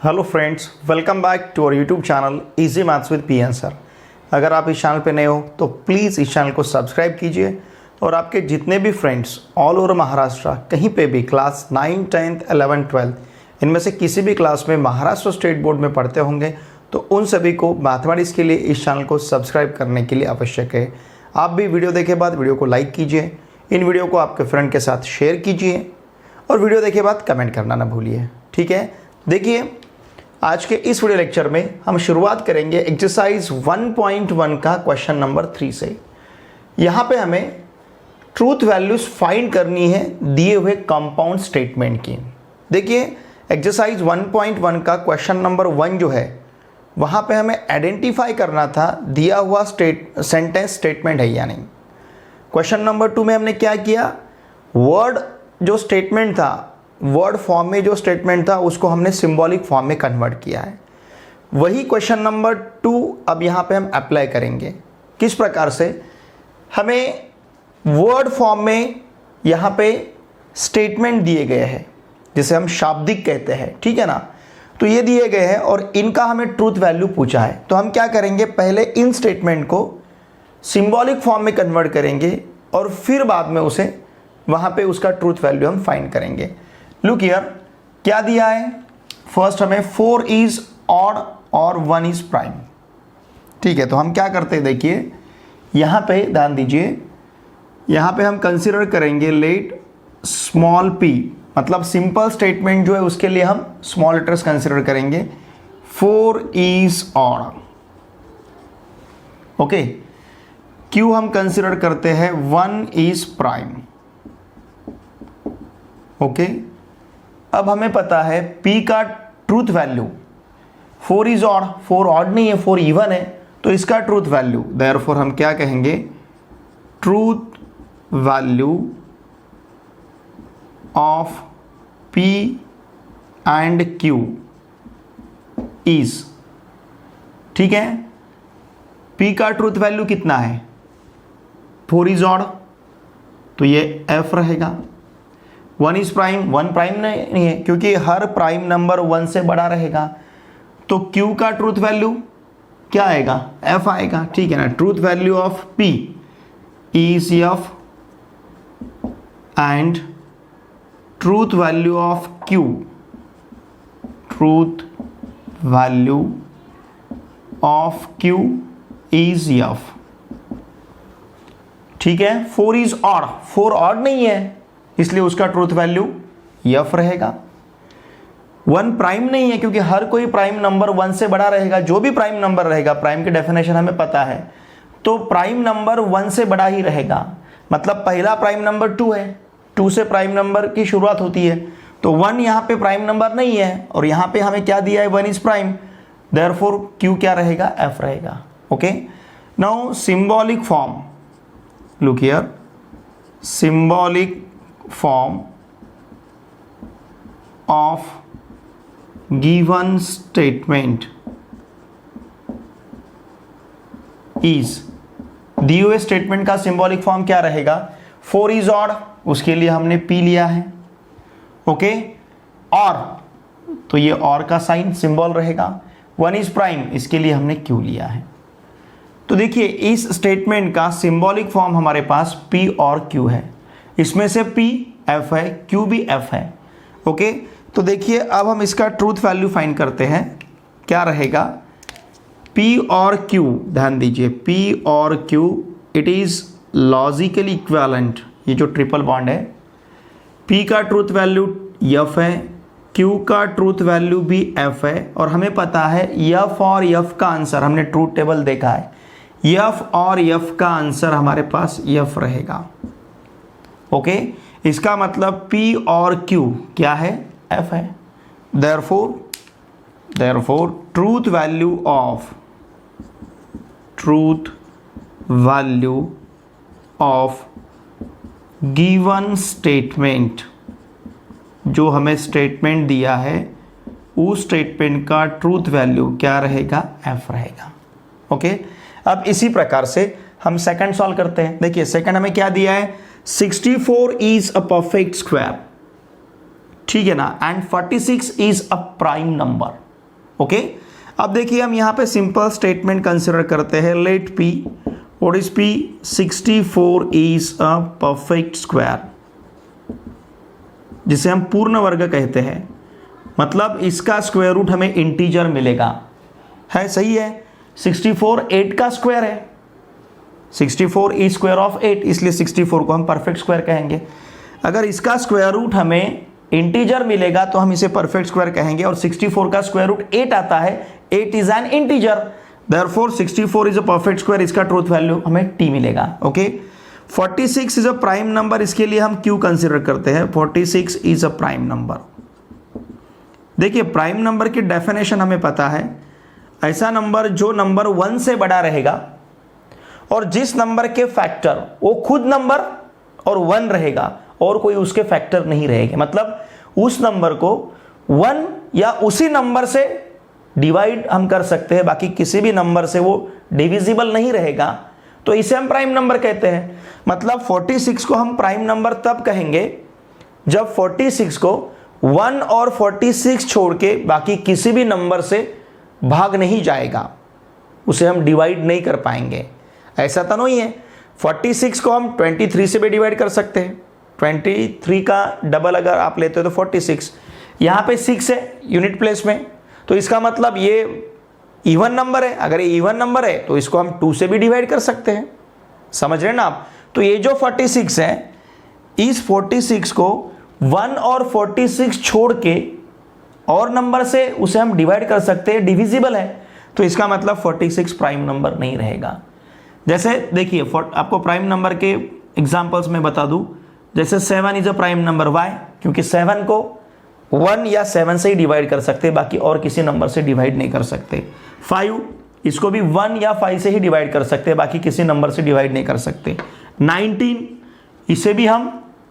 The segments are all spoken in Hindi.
Hello friends, welcome back to our YouTube channel easy maths with PN sir. अगर आप इस चैनल पे नए हो तो प्लीज़ इस चैनल को सब्सक्राइब कीजिए और आपके जितने भी फ्रेंड्स ऑल ओवर महाराष्ट्र कहीं पे भी क्लास 9, 10th, 11th, 12th इनमें से किसी भी क्लास में महाराष्ट्र स्टेट बोर्ड में पढ़ते होंगे तो उन सभी को मैथमेटिक्स के लिए इस चैनल को सब्सक्राइब करने के लिए आवश्यक है। आप भी वीडियो देखे बाद वीडियो को लाइक कीजिए, इन वीडियो को आपके फ्रेंड के साथ शेयर कीजिए और वीडियो देखे बाद कमेंट करना ना भूलिए। ठीक है, देखिए आज के इस वीडियो लेक्चर में हम शुरुआत करेंगे एक्सरसाइज 1.1 का क्वेश्चन नंबर 3 से। यहाँ पे हमें ट्रूथ वैल्यूज फाइंड करनी है दिए हुए कंपाउंड स्टेटमेंट की। देखिए एक्सरसाइज 1.1 का क्वेश्चन नंबर 1 जो है वहाँ पे हमें आइडेंटिफाई करना था दिया हुआ सेंटेंस स्टेटमेंट है या नहीं। क्वेश्चन नंबर 2 में हमने क्या किया, वर्ड जो स्टेटमेंट था, वर्ड फॉर्म में जो स्टेटमेंट था उसको हमने सिंबॉलिक फॉर्म में कन्वर्ट किया है। वही क्वेश्चन नंबर 2 अब यहाँ पे हम अप्लाई करेंगे। किस प्रकार से, हमें वर्ड फॉर्म में यहाँ पे स्टेटमेंट दिए गए हैं जिसे हम शाब्दिक कहते हैं, ठीक है ना। तो ये दिए गए हैं और इनका हमें ट्रूथ वैल्यू पूछा है, तो हम क्या करेंगे, पहले इन स्टेटमेंट को सिंबॉलिक फॉर्म में कन्वर्ट करेंगे और फिर बाद में उसे वहाँ पे उसका ट्रूथ वैल्यू हम फाइंड करेंगे। लुक हियर, क्या दिया है, फर्स्ट हमें 4 इज ऑड और 1 इज प्राइम। ठीक है, तो हम क्या करते हैं, देखिए यहाँ पे ध्यान दीजिए, यहाँ पे हम कंसीडर करेंगे लेट स्मॉल p, मतलब सिंपल स्टेटमेंट जो है उसके लिए हम स्मॉल लेटर्स कंसीडर करेंगे। 4 इज ऑड, ओके। q हम कंसीडर करते हैं 1 इज प्राइम, ओके। अब हमें पता है p का truth value 4 is odd, 4 odd नहीं है, 4 इवन है, तो इसका ट्रूथ वैल्यू देयरफॉर हम क्या कहेंगे, truth value of p and q is, ठीक है। p का ट्रूथ वैल्यू कितना है, 4 इज ऑड, तो ये f रहेगा। 1 इज प्राइम, 1 प्राइम नहीं है क्योंकि हर प्राइम नंबर 1 से बड़ा रहेगा, तो q का ट्रूथ वैल्यू क्या आएगा, f आएगा, ठीक है ना। Truth value of p is f and truth value of q, truth value of q is f, ठीक है। 4 इज ऑड, 4 ऑड नहीं है इसलिए उसका ट्रूथ वैल्यू f रहेगा। 1 प्राइम नहीं है क्योंकि हर कोई प्राइम नंबर 1 से बड़ा रहेगा, जो भी प्राइम नंबर रहेगा, प्राइम की डेफिनेशन हमें पता है, तो प्राइम नंबर 1 से बड़ा ही रहेगा। मतलब पहला प्राइम नंबर 2 है, 2 से प्राइम नंबर की शुरुआत होती है, तो 1 यहाँ पे प्राइम नंबर नहीं है और यहाँ पे हमें क्या दिया है, 1 इज प्राइम, देयरफॉर q क्या रहेगा, f रहेगा, okay. Now symbolic form, look here, symbolic form of given statement is, दिए हुए स्टेटमेंट का सिंबॉलिक फॉर्म क्या रहेगा, 4 इज ऑड, उसके लिए हमने p लिया है, ओके। और तो ये और का साइन सिंबल रहेगा। 1 इज प्राइम, इसके लिए हमने q लिया है। तो देखिए इस स्टेटमेंट का सिंबॉलिक फॉर्म हमारे पास p और q है, इसमें से p f है, q भी f है, ओके। तो देखिए अब हम इसका ट्रूथ वैल्यू फाइंड करते हैं, क्या रहेगा, p और q, ध्यान दीजिए p और q it is logically equivalent, ये जो ट्रिपल बॉन्ड है, p का ट्रूथ वैल्यू f है, q का ट्रूथ वैल्यू भी f है, और हमें पता है f और f का आंसर, हमने ट्रूथ टेबल देखा है, f और f का आंसर हमारे पास f रहेगा, ओके। इसका मतलब p और q क्या है, f है। Therefore truth value of given statement, जो हमें स्टेटमेंट दिया है उस स्टेटमेंट का ट्रूथ वैल्यू क्या रहेगा, f रहेगा, ओके। अब इसी प्रकार से हम सेकंड सॉल्व करते हैं। देखिए सेकंड हमें क्या दिया है, 64 इज अ परफेक्ट स्क्वायर, ठीक है ना, and 46 is a prime number. Okay, अब देखिए हम यहाँ पे सिंपल स्टेटमेंट कंसिडर करते हैं। Let P, what is P? 64 is a perfect square, जिसे हम पूर्ण वर्ग कहते हैं। मतलब इसका स्क्वायर रूट हमें इंटीजर मिलेगा, है सही है। 64 8 का स्क्वायर है, 64 इज स्क्वायर ऑफ 8, इसलिए 64 को हम परफेक्ट स्क्वायर कहेंगे। अगर इसका स्क्वायर रूट हमें इंटीजर मिलेगा तो हम इसे परफेक्ट स्क्वायर कहेंगे, और 64 का स्क्वायर रूट 8 आता है, 8 is an integer, therefore 64 is a perfect square, इसका ट्रूथ वैल्यू हमें t मिलेगा। Okay, 46 is a prime number, इसके लिए हम q कंसिडर करते हैं। 46 इज अ प्राइम नंबर। देखिए प्राइम नंबर की डेफिनेशन हमें पता है, ऐसा नंबर जो नंबर 1 से बड़ा रहेगा और जिस नंबर के फैक्टर वो खुद नंबर और 1 रहेगा और कोई उसके फैक्टर नहीं रहेगा। मतलब उस नंबर को 1 या उसी नंबर से डिवाइड हम कर सकते हैं, बाकी किसी भी नंबर से वो डिविजिबल नहीं रहेगा, तो इसे हम प्राइम नंबर कहते हैं। मतलब 46 को हम प्राइम नंबर तब कहेंगे जब 46 को 1 और 46 छोड़ के बाकी किसी भी नंबर से भाग नहीं जाएगा, उसे हम डिवाइड नहीं कर पाएंगे। ऐसा तो नहीं है, 46 को हम 23 से भी डिवाइड कर सकते हैं, 23 का डबल अगर आप लेते हो तो 46, यहाँ पे 6 है यूनिट प्लेस में, तो इसका मतलब ये इवन नंबर है। अगर ये इवन नंबर है तो इसको हम 2 से भी डिवाइड कर सकते हैं, समझ रहे हैं ना आप। तो ये जो 46 है, इस 46 को 1 और 46 छोड़ के और नंबर से उसे हम डिवाइड कर सकते हैं, डिविजिबल है, तो इसका मतलब 46 प्राइम नंबर नहीं रहेगा। जैसे देखिए आपको प्राइम नंबर के एग्जांपल्स में बता दूं, जैसे 7 is a prime number, why? क्योंकि 7 को 1 या 7 से ही डिवाइड कर सकते हैं, बाकी और किसी नंबर से डिवाइड नहीं कर सकते। 5, इसको भी 1 या 5 से ही डिवाइड कर सकते हैं, बाकी किसी नंबर से डिवाइड नहीं कर सकते। 19, इसे भी हम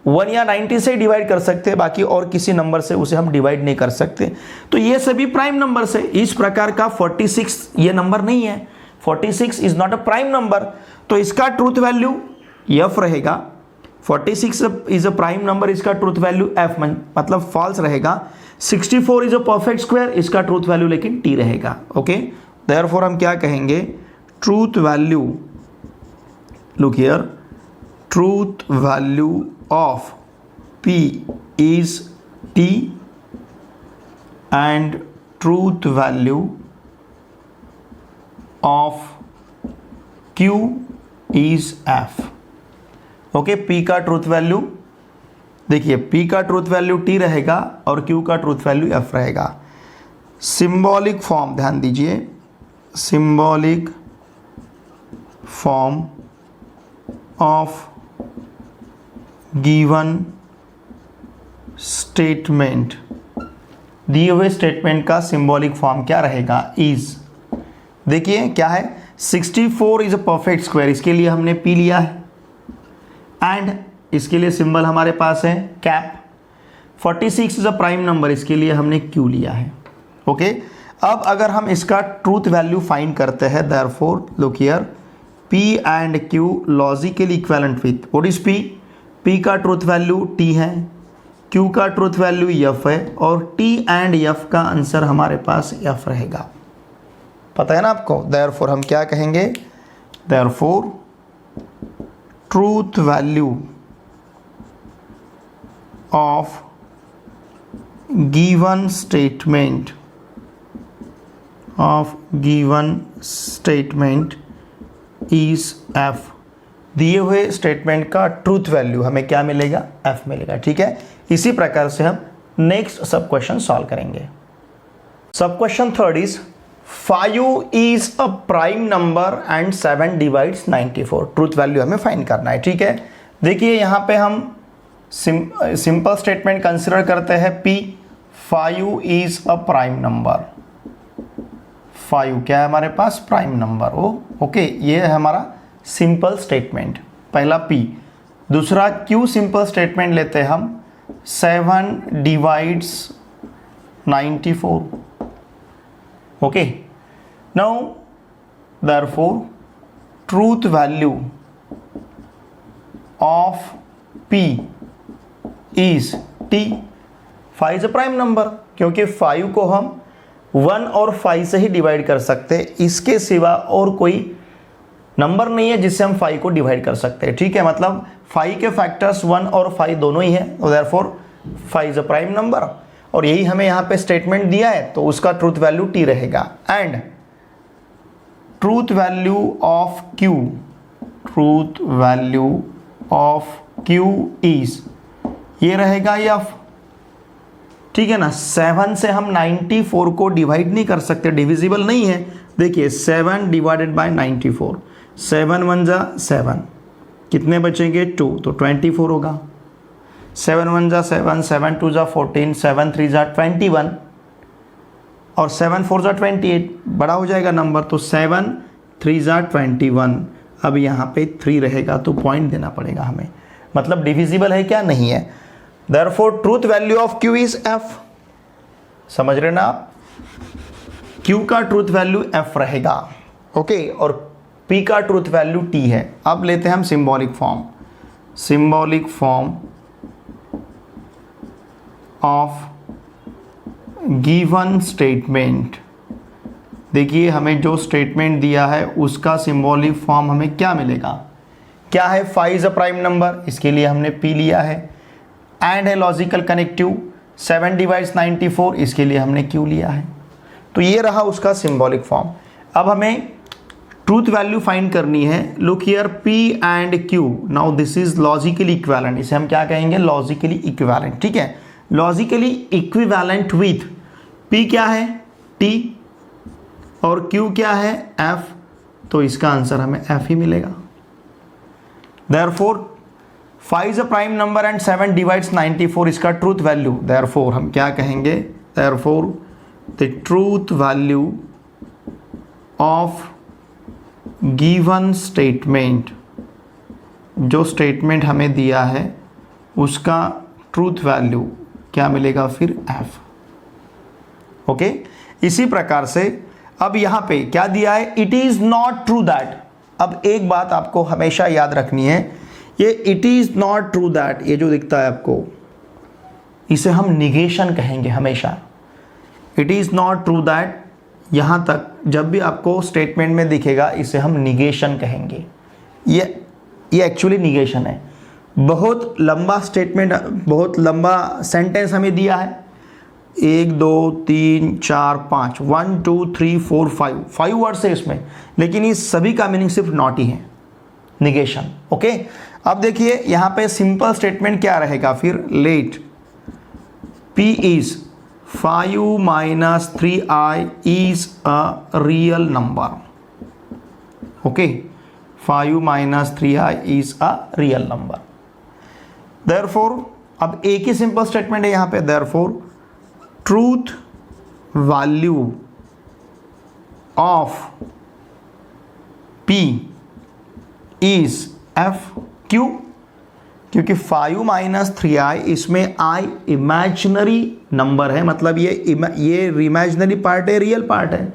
1 या 90 से डिवाइड कर सकते हैं, बाकी और किसी नंबर से उसे हम डिवाइड नहीं कर सकते। तो ये सभी प्राइम नंबर से, इस प्रकार का 46 ये नंबर नहीं है, 46 is not a prime number, तो इसका ट्रूथ वैल्यू f रहेगा। 46 इज अ प्राइम नंबर, इसका ट्रूथ वैल्यू f मतलब फॉल्स रहेगा। 64 इज अ परफेक्ट स्क्वायर, इसका ट्रूथ वैल्यू लेकिन t रहेगा। ओके, देयरफॉर हम क्या कहेंगे? Truth value, look here, truth value of p is t and truth value of q is f। Okay, p का ट्रूथ वैल्यू देखिए, p का ट्रूथ वैल्यू t रहेगा और q का ट्रूथ वैल्यू f रहेगा। सिंबॉलिक फॉर्म ध्यान दीजिए, symbolic form of given statement, दिए हुए स्टेटमेंट का सिंबॉलिक फॉर्म क्या रहेगा? इज। देखिए क्या है, 64 इज अ परफेक्ट स्क्वायर, इसके लिए हमने p लिया है, एंड इसके लिए सिंबल हमारे पास है cap. 46 is a prime number, इसके लिए हमने q लिया है। ओके, अब अगर हम इसका ट्रूथ वैल्यू फाइंड करते हैं, therefore look here, p and q logically equivalent with what is p? p का ट्रूथ वैल्यू t है, q का ट्रूथ वैल्यू f है, और t एंड f का आंसर हमारे पास f रहेगा। पता है ना आपको? देयरफॉर हम क्या कहेंगे? Therefore truth value of given statement is f। दिए हुए स्टेटमेंट का ट्रूथ वैल्यू हमें क्या मिलेगा? f मिलेगा। ठीक है, इसी प्रकार से हम नेक्स्ट सब क्वेश्चन सॉल्व करेंगे। सब question third is 5 is a prime number and 7 divides 94। Truth value हमें फाइंड करना है। ठीक है, देखिए यहाँ पे हम सिंपल स्टेटमेंट कंसिडर करते हैं p। 5 is a prime number, 5 क्या है हमारे पास? Prime number. ओके, ये है हमारा सिंपल स्टेटमेंट, पहला p। दूसरा q सिंपल स्टेटमेंट लेते हैं हम, 7 divides 94। Okay, now therefore truth value of p is t। 5 is a prime number, क्योंकि 5 को हम 1 और 5 से ही डिवाइड कर सकते हैं, इसके सिवा और कोई नंबर नहीं है जिससे हम 5 को डिवाइड कर सकते हैं। ठीक है, मतलब 5 के फैक्टर्स 1 और 5 दोनों ही है, और therefore 5 is a prime number, और यही हमें यहाँ पे स्टेटमेंट दिया है, तो उसका ट्रूथ वैल्यू t रहेगा। And truth value of q, truth value of q is, ये रहेगा f। ठीक है ना, 7 से हम 94 को डिवाइड नहीं कर सकते, डिविजिबल नहीं है। देखिए 7 डिवाइडेड बाय 94, 7 1 जा 7, कितने बचेंगे 2, तो 24 होगा। 7 1 जा 7, 7 2 जा 14, 7 3 जा 21, और 7 4 जा 28, बड़ा हो जाएगा नंबर, तो 7 3 जा 21। अब यहाँ पे 3 रहेगा तो पॉइंट देना पड़ेगा हमें, मतलब डिविजिबल है क्या, नहीं है। Therefore truth value of q is f। समझ रहे ना आप, q का ट्रूथ वैल्यू f रहेगा, ओके, और p का ट्रूथ वैल्यू t है। अब लेते हैं हम symbolic form, symbolic form of given statement. देखिए हमें जो स्टेटमेंट दिया है उसका सिंबॉलिक फॉर्म हमें क्या मिलेगा, क्या है, 5 इज अ प्राइम नंबर, इसके लिए हमने p लिया है। एंड है लॉजिकल कनेक्टिव, 7 डिवाइड्स 94, इसके लिए हमने q लिया है। तो ये रहा उसका सिंबॉलिक फॉर्म। अब हमें ट्रूथ वैल्यू फाइंड करनी है। Look here, p and q, now this is logically equivalent, इसे हम क्या कहेंगे, लॉजिकली इक्विवेलेंट। ठीक है, लॉजिकली इक्विवेलेंट विथ p क्या है t, और q क्या है f, तो इसका आंसर हमें f ही मिलेगा। Therefore 5 is a prime number and 7 divides 94, इसका ट्रूथ वैल्यू, देयरफॉर हम क्या कहेंगे, therefore the truth value of given statement, जो स्टेटमेंट हमें दिया है उसका ट्रूथ वैल्यू क्या मिलेगा फिर f। ओके, इसी प्रकार से अब यहाँ पे क्या दिया है, it is not true that. अब एक बात आपको हमेशा याद रखनी है, ये it is not true that, ये जो दिखता है आपको, इसे हम निगेशन कहेंगे हमेशा। It is not true that, यहाँ तक जब भी आपको स्टेटमेंट में दिखेगा इसे हम निगेशन कहेंगे। ये एक्चुअली निगेशन है। बहुत लंबा स्टेटमेंट, बहुत लंबा सेंटेंस हमें दिया है, 1 2 3 4 5, 1 2 3 4 5 वर्ड्स है इसमें, लेकिन इस सभी का मीनिंग सिर्फ नॉट ही है, निगेशन। ओके, अब देखिए यहाँ पे सिंपल स्टेटमेंट क्या रहेगा फिर, let p is 5 minus 3i is a real number. Okay, 5 minus 3i is a real number. Therefore अब एक ही सिंपल स्टेटमेंट है यहाँ पे, therefore truth value of p is f। क्यों, क्योंकि 5 माइनस 3i, इसमें i इमेजिनरी नंबर है, मतलब ये इमेजिनरी पार्ट है, रियल पार्ट है,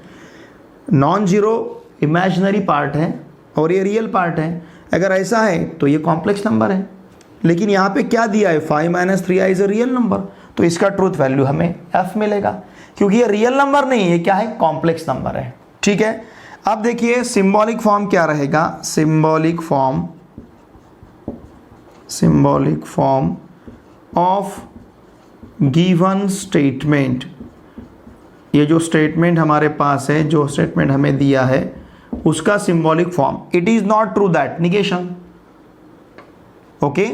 नॉन जीरो इमेजिनरी पार्ट है और ये रियल पार्ट है। अगर ऐसा है तो ये कॉम्प्लेक्स नंबर है, लेकिन यहाँ पे क्या दिया है, 5 minus 3i is a real number, तो इसका ट्रूथ वैल्यू हमें f मिलेगा, क्योंकि ये रियल नंबर नहीं है, क्या है, कॉम्प्लेक्स नंबर है। ठीक है, अब देखिए सिंबॉलिक फॉर्म क्या रहेगा, symbolic form of given statement. ये जो स्टेटमेंट हमारे पास है, जो स्टेटमेंट हमें दिया है उसका symbolic form, it is not true that, negation. Okay,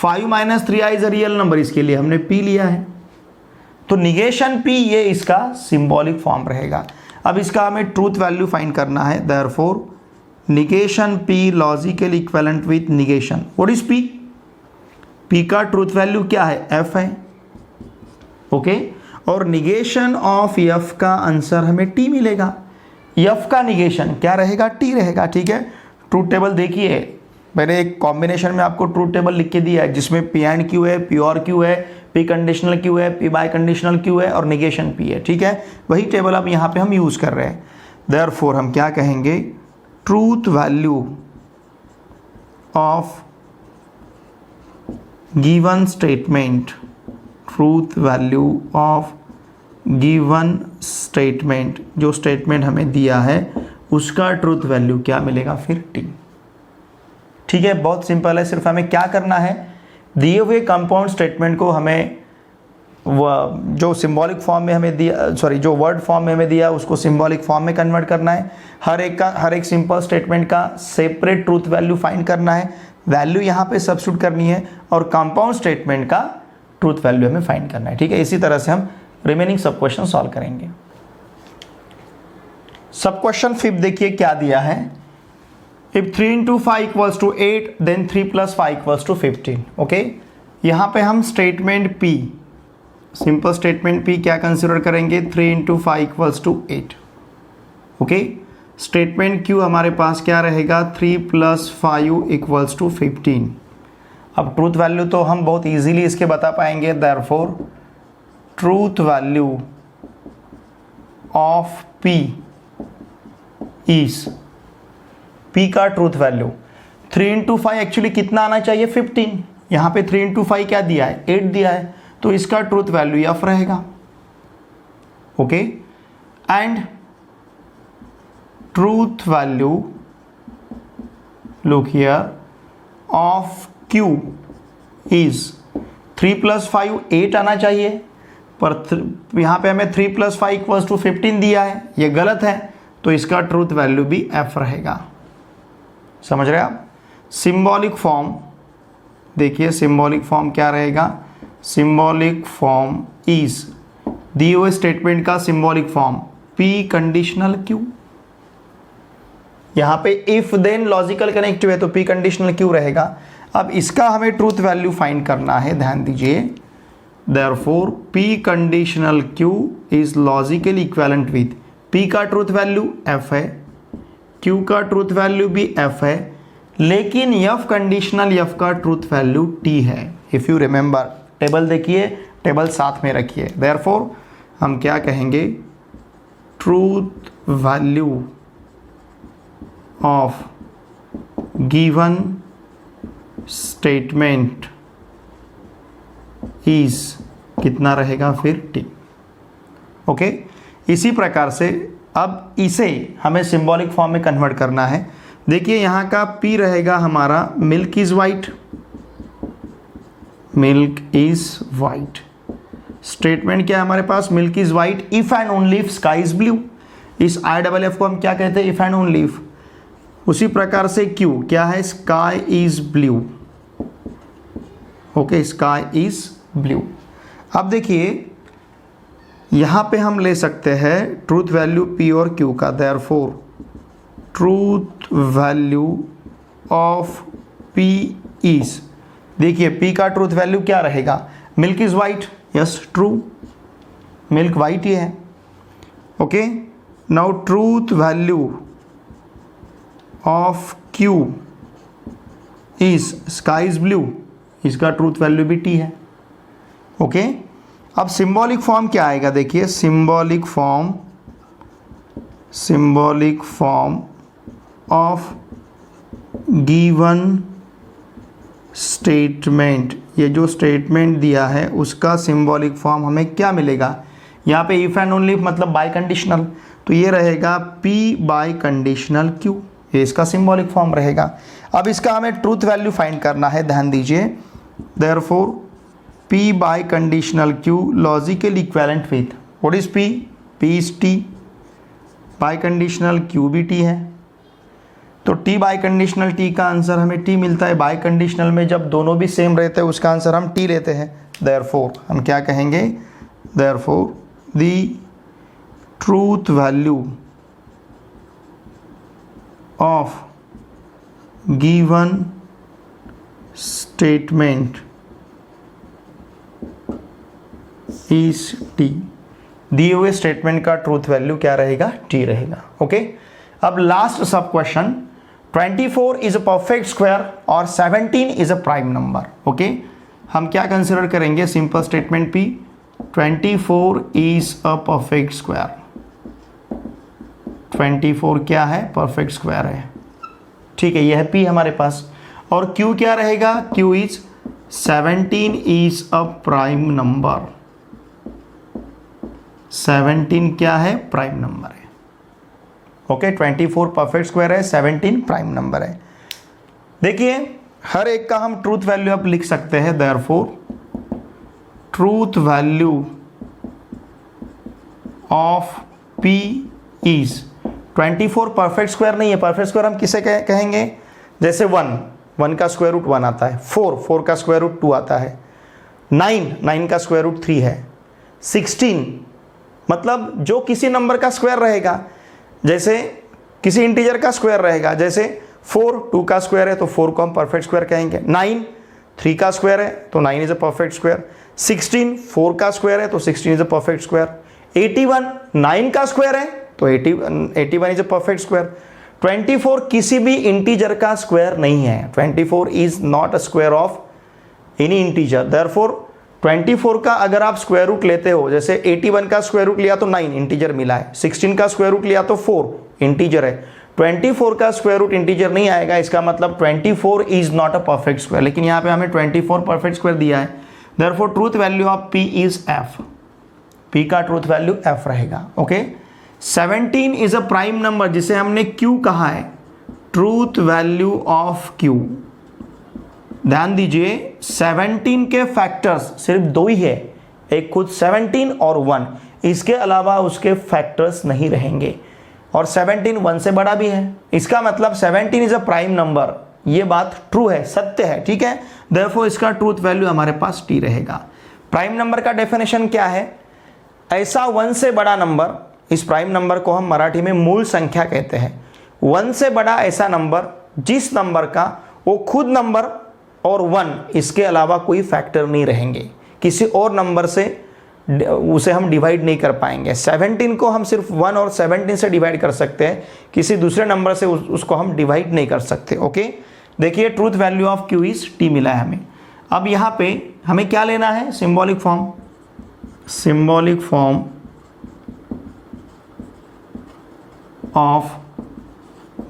5 minus 3i is a real number, इसके लिए हमने p लिया है, तो निगेशन p ये इसका सिंबॉलिक फॉर्म रहेगा। अब इसका हमें ट्रूथ वैल्यू फाइंड करना है, therefore negation p logical equivalent with negation. What is p? p का ट्रूथ वैल्यू क्या है, f है। ओके, और निगेशन ऑफ f का आंसर हमें t मिलेगा। f का निगेशन क्या रहेगा, t रहेगा। ठीक है, ट्रूथ टेबल देखिए, मैंने एक कॉम्बिनेशन में आपको ट्रूथ टेबल लिख के दिया है, जिसमें p एंड q है, p और q है, p कंडीशनल q है, p बाय कंडीशनल q है और निगेशन p है। ठीक है, वही टेबल अब यहाँ पे हम यूज़ कर रहे हैं। देयरफॉर हम क्या कहेंगे, truth value of given statement, truth value of given statement, जो स्टेटमेंट हमें दिया है उसका ट्रूथ वैल्यू क्या मिलेगा फिर टी। ठीक है, बहुत सिंपल है। सिर्फ हमें क्या करना है, दिए हुए कंपाउंड स्टेटमेंट को हमें जो सिंबॉलिक फॉर्म में हमें दिया, सॉरी जो वर्ड फॉर्म में हमें दिया उसको सिंबॉलिक फॉर्म में कन्वर्ट करना है। हर एक सिंपल स्टेटमेंट का सेपरेट ट्रूथ वैल्यू फाइंड करना है, वैल्यू यहाँ पे सब्स्टिट्यूट करनी है और कंपाउंड स्टेटमेंट का ट्रूथ वैल्यू हमें फाइंड करना है। ठीक है, इसी तरह से हम रिमेनिंग सब क्वेश्चन सॉल्व करेंगे। सब क्वेश्चन 5 देखिए क्या दिया है। If 3 into 5 equals to 8 then 3 plus 5 equals to 15। Okay, यहाँ पे हम statement P, simple statement P क्या कंसिडर करेंगे, 3 into 5 equals to 8। Okay, statement Q हमारे पास क्या रहेगा, 3 plus 5 equals to 15। अब ट्रूथ वैल्यू तो हम बहुत इजीली इसके बता पाएंगे, therefore truth value of P is, P का ट्रूथ वैल्यू 3 into 5 एक्चुअली कितना आना चाहिए, 15। यहाँ पे 3 into 5 क्या दिया है, 8 दिया है, तो इसका ट्रूथ वैल्यू F रहेगा। Okay, and truth value look here of Q is 3 plus 5 8 आना चाहिए, पर यहाँ पे हमें 3 plus 5 equals to 15 दिया है, ये गलत है, तो इसका ट्रूथ वैल्यू भी F रहेगा। समझ रहे आप। सिंबॉलिक फॉर्म देखिए, सिंबॉलिक फॉर्म क्या रहेगा, सिंबॉलिक फॉर्म इज, दिए हुए स्टेटमेंट का symbolic form P conditional Q। यहाँ पे इफ देन लॉजिकल कनेक्टिव है तो P कंडीशनल Q रहेगा। अब इसका हमें ट्रूथ वैल्यू फाइंड करना है, ध्यान दीजिए। Therefore P conditional Q is logically equivalent with, P का ट्रूथ वैल्यू F है, Q का ट्रूथ वैल्यू भी F है, लेकिन F कंडीशनल F का ट्रूथ वैल्यू T है। इफ़ यू रिमेंबर, टेबल देखिए, टेबल साथ में रखिए। देयरफॉर हम क्या कहेंगे, truth value of given statement is कितना रहेगा फिर T। ओके, इसी प्रकार से अब इसे हमें सिंबॉलिक फॉर्म में कन्वर्ट करना है। देखिए यहाँ का P रहेगा हमारा milk is white, milk is white. Statement क्या है हमारे पास, milk is white if and only if sky is blue. इस IFF को हम क्या कहते हैं, इफ एंड ओनली इफ। उसी प्रकार से Q क्या है, sky is blue. Okay, sky is blue. अब देखिए यहाँ पे हम ले सकते हैं ट्रूथ वैल्यू P और Q का, therefore truth value of P is, देखिए P का ट्रूथ वैल्यू क्या रहेगा, milk is white, yes true, milk white ही है। Okay, now truth value of Q is sky is blue, इसका ट्रूथ वैल्यू भी T है। ओके, अब सिंबॉलिक फॉर्म क्या आएगा, देखिए symbolic form of given statement, ये जो स्टेटमेंट दिया है उसका सिंबॉलिक फॉर्म हमें क्या मिलेगा, यहाँ पे इफ एंड ओनली मतलब बाय कंडीशनल, तो ये रहेगा P बाय कंडीशनल Q, ये इसका सिंबॉलिक फॉर्म रहेगा। अब इसका हमें ट्रूथ वैल्यू फाइंड करना है, ध्यान दीजिए। Therefore P by conditional Q logically equivalent with, what is P? P is T, by conditional Q भी T है, तो T by conditional T का आंसर हमें T मिलता है। by conditional में जब दोनों भी सेम रहते हैं उसका आंसर हम T लेते हैं। therefore हम क्या कहेंगे, therefore the truth value of given statement is T, दिए हुए स्टेटमेंट का ट्रूथ वैल्यू क्या रहेगा, T रहेगा। ओके, अब लास्ट सब question, 24 is a perfect square और 17 is a prime number. Okay, हम क्या कंसिडर करेंगे, simple statement P, 24 is a perfect square, 24 क्या है, परफेक्ट स्क्वायर है। ठीक है, यह है P हमारे पास, और Q क्या रहेगा, Q is 17 is a prime number, 17 क्या है? प्राइम नंबर है। ओके, 24 परफेक्ट स्क्वायर है, 17 प्राइम नंबर है। देखिए हर एक का हम ट्रूथ वैल्यू अब लिख सकते हैं। Therefore truth value of P is 24 perfect square नहीं है। परफेक्ट स्क्वायर हम किसे कहेंगे? जैसे 1 का स्क्वायर रूट 1 आता है, 4 का स्क्वायर रूट 2 आता है, 9 का स्क्वायर रूट 3 है, 16 मतलब जो किसी नंबर का स्क्वायर रहेगा, जैसे किसी इंटीजर का स्क्वायर रहेगा, जैसे 4 2 का स्क्वायर है तो 4 को हम परफेक्ट स्क्वायर कहेंगे, 9 3 का स्क्वायर है तो 9 इज अ परफेक्ट स्क्वायर, 16 4 का स्क्वायर है तो 16 इज अ परफेक्ट स्क्वायर, 81 9 का स्क्वायर है तो 81 इज अ परफेक्ट स्क्वायर। 24 किसी भी इंटीजर का स्क्वायर नहीं है। 24 is not a square of any integer. Therefore 24 का अगर आप स्क्वायर रूट लेते हो, जैसे 81 का स्क्वायर रूट लिया तो 9 इंटीजर मिला है, 16 का स्क्वायर रूट लिया तो 4 इंटीजर है, 24 का स्क्वायर रूट इंटीजर नहीं आएगा, इसका मतलब 24 is not a perfect square. लेकिन यहाँ पे हमें 24 परफेक्ट स्क्वायर दिया है। Therefore truth value of P is F। P का ट्रूथ वैल्यू F रहेगा। Okay, 17 is a prime number जिसे हमने Q कहा है। ट्रूथ वैल्यू ऑफ Q, ध्यान दीजिए 17 के फैक्टर्स सिर्फ 2 ही है, एक खुद 17 और 1, इसके अलावा उसके फैक्टर्स नहीं रहेंगे। और 17 1 से बड़ा भी है, इसका मतलब 17 इज अ प्राइम नंबर। ये बात ट्रू है, सत्य है, ठीक है। देयरफॉर इसका ट्रूथ वैल्यू हमारे पास T रहेगा। प्राइम नंबर का डेफिनेशन क्या है? ऐसा 1 से बड़ा नंबर, इस प्राइम नंबर को हम मराठी में मूल संख्या कहते हैं। 1 से बड़ा ऐसा नंबर जिस नंबर का वो खुद नंबर और 1 इसके अलावा कोई फैक्टर नहीं रहेंगे, किसी और नंबर से उसे हम डिवाइड नहीं कर पाएंगे। 17 को हम सिर्फ 1 और 17 से डिवाइड कर सकते हैं, किसी दूसरे नंबर से उसको हम डिवाइड नहीं कर सकते। ओके, देखिए truth value of Q is T मिला है हमें। अब यहाँ पे हमें क्या लेना है? Symbolic form. Symbolic form of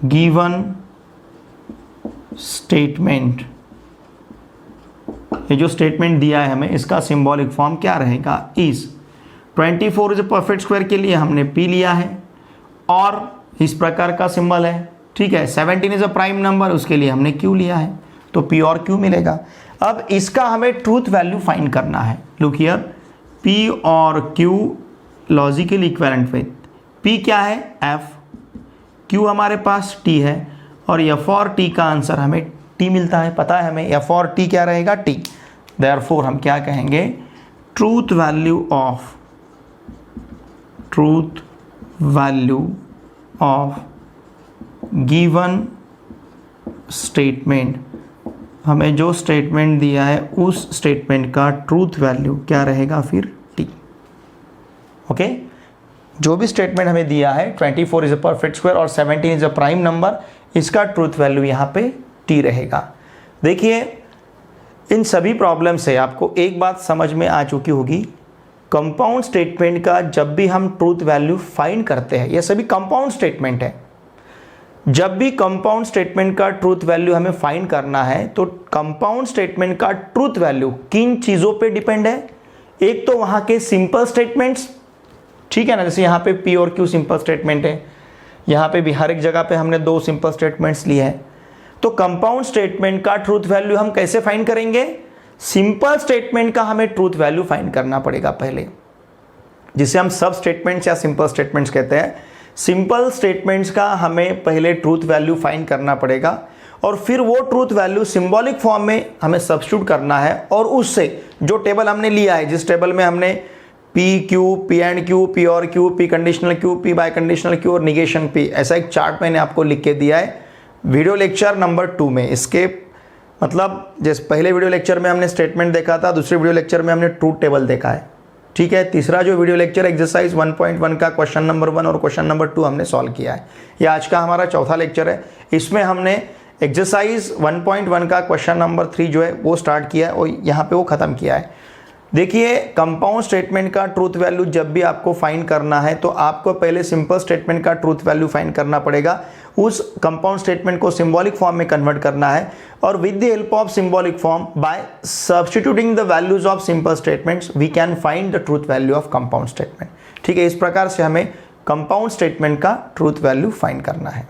given statement. ये जो स्टेटमेंट दिया है हमें, इसका सिंबॉलिक फॉर्म क्या रहेगा? Is 24 is a perfect square के लिए हमने P लिया है और इस प्रकार का सिंबल है, ठीक है। 17 इज अ प्राइम नंबर, उसके लिए हमने Q लिया है, तो P और Q मिलेगा। अब इसका हमें ट्रूथ वैल्यू फाइंड करना है। लुक हियर, P और Q logical equivalent with P क्या है? F, Q हमारे पास T है और F और T का आंसर हमें T मिलता है, पता है हमें F और T क्या रहेगा? T। देयरफॉर हम क्या कहेंगे? Truth value of given statement, हमें जो स्टेटमेंट दिया है उस स्टेटमेंट का ट्रूथ वैल्यू क्या रहेगा? फिर T। ओके, जो भी स्टेटमेंट हमें दिया है 24 इज अ परफेक्ट स्क्वायर और 17 इज अ प्राइम नंबर, इसका ट्रूथ वैल्यू यहाँ पे T रहेगा। देखिए इन सभी प्रॉब्लम से आपको एक बात समझ में आ चुकी होगी, कंपाउंड स्टेटमेंट का जब भी हम ट्रूथ वैल्यू फाइंड करते हैं, ये सभी कंपाउंड स्टेटमेंट है, जब भी कंपाउंड स्टेटमेंट का ट्रूथ वैल्यू हमें फाइंड करना है तो कंपाउंड स्टेटमेंट का ट्रूथ वैल्यू किन चीज़ों पे डिपेंड है? एक तो वहाँ के सिंपल स्टेटमेंट्स, ठीक है ना, जैसे यहाँ पे P और Q सिंपल स्टेटमेंट है, यहाँ पे भी हर एक जगह पे हमने 2 सिंपल स्टेटमेंट्स लिए हैं। तो कंपाउंड स्टेटमेंट का ट्रूथ वैल्यू हम कैसे फाइंड करेंगे? सिंपल स्टेटमेंट का हमें ट्रूथ वैल्यू फाइंड करना पड़ेगा पहले, जिसे हम सब स्टेटमेंट्स या सिंपल स्टेटमेंट्स कहते हैं। सिंपल स्टेटमेंट्स का हमें पहले ट्रूथ वैल्यू फाइंड करना पड़ेगा और फिर वो ट्रूथ वैल्यू सिंबॉलिक फॉर्म में हमें सब्स्टिट्यूट करना है और उससे जो टेबल हमने लिया है, जिस टेबल में हमने P Q, P and Q, P और Q, P conditional Q, P bye conditional Q और निगेशन P, ऐसा एक चार्ट मैंने आपको लिख के दिया है वीडियो लेक्चर नंबर 2 में। इसके मतलब जैसे पहले वीडियो लेक्चर में हमने स्टेटमेंट देखा था, दूसरे वीडियो लेक्चर में हमने ट्रूथ टेबल देखा है, ठीक है। तीसरा जो वीडियो लेक्चर एक्सरसाइज 1.1 का क्वेश्चन नंबर 1 और क्वेश्चन नंबर 2 हमने सॉल्व किया है। यह आज का हमारा चौथा लेक्चर है। इसमें हमने एक्सरसाइज 1.1 का क्वेश्चन नंबर 3 जो है वो स्टार्ट किया है और यहाँ पे वो ख़त्म किया है। देखिए कंपाउंड स्टेटमेंट का ट्रूथ वैल्यू जब भी आपको फाइंड करना है तो आपको पहले सिंपल स्टेटमेंट का ट्रूथ वैल्यू फाइंड करना पड़ेगा, उस कंपाउंड स्टेटमेंट को सिंबॉलिक फॉर्म में कन्वर्ट करना है और with the help of symbolic form by substituting the values of simple statements we can find the truth value of compound statement. ठीक है, इस प्रकार से हमें कंपाउंड स्टेटमेंट का ट्रूथ वैल्यू फाइंड करना है।